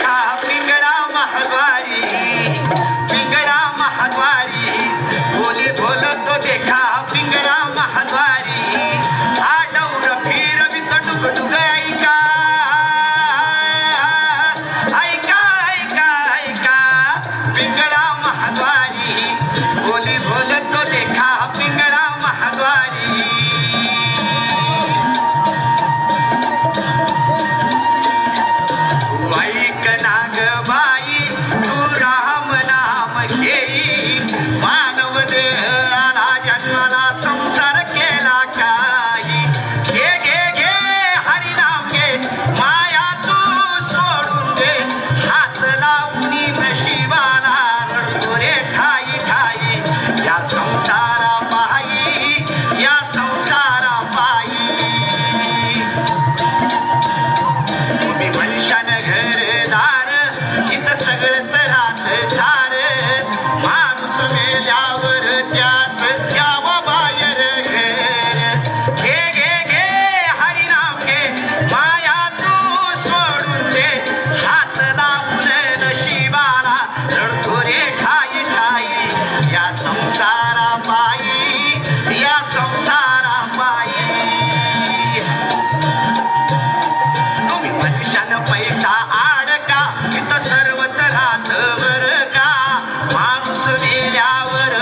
देखा पिंगळा महाद्वारी, पिंगळा महाद्वारी, बोली बोलतो देखा पिंगळा महाद्वारी, आडवर फिरवित डुगडुग ऐका, ऐका ऐका ऐका पिंगळा महाद्वारी, बोली बोलतो देखा पिंगळा महाद्वारी. ऐक नाग बाई तू राम नाम घेई, मानव देहाला जन्माला संसार केला काही. घे घे घे हरिनाम घे, माया तू सोडून दे, हात लावून नशिबाला रडतो रे ठाई ठाई. या संसारा पायी, या संसारा पायी. तुम्ही मनुष्यान घरदार इथं सगळंच राहत सार, माणूस मेल्यावर त्याच द्यावं बाहेर घर. घे घे घे हरिनाम घे, माया तू सोडून दे, हात लावून नशिबाला रडतो रे ठाई ठाई. या संसारा पायी, या संसारा पायी. तुम्ही मनुष्यानं पैसा आडका इथं सर्वच राहत बर का, माणूस मेल्यावर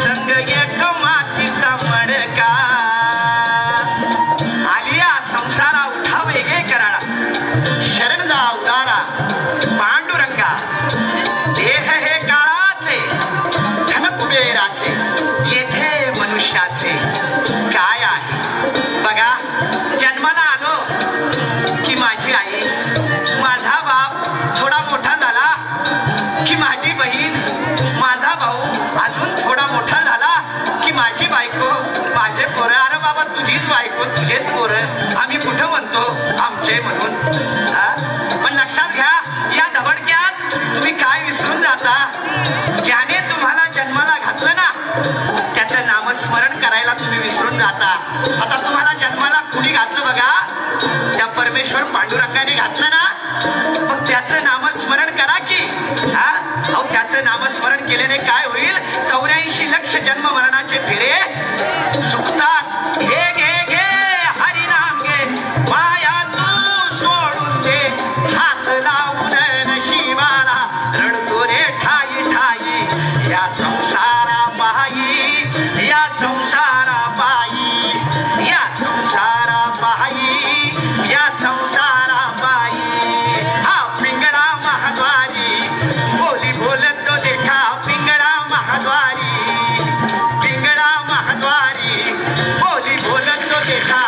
संग एक मातीचा मडका. आलिया संसारा उठा वेगळे कराळा, शरण जा उदारा पांडुरंगा. देह हे काळाचे, धन कुबेराचे, येथे मनुष्याचे काय आहे बघा. जन्माला आलो की माझी आई, माझा बाप थोडा मोठा झाला की माझी बहीण, माझा भाऊ अजून थोडा मोठा झाला की माझी बायको, माझे पोरं. अरे बाबा तुझीच बायको तुझेच पोरं, आम्ही कुठं म्हणतो आमचे म्हणून. पण लक्षात घ्या, या धबडक्यात तुम्ही काय विसरून जाता. ज्याने तुम्हाला जन्माला घातलं ना त्याचं नामस्मरण करायला तुम्ही विसरून जाता. आता तुम्हाला जन्माला कुणी घातलं बघा, त्या परमेश्वर पांडुरंगाने घातलं ना, मग त्याचं नामस्मरण करा की. अहो त्याचं नामस्मरण केल्याने काय होईल, 84 लक्ष जन्म मरणाचे फेरे चुकतात. घे घे घे हरिनाम घे, माया तू सोडून दे, हात लावून नशिबाला रडतो रे ठाई ठाई. या संसारा पायी, या संसारा पायी, या संसारा पायी, या संसारा पायी. हा पिंगळा महाद्वारी, बोली बोलतो देखा पिंगळा महाद्वारी, पिंगळा महाद्वारी, बोली बोलतो देखा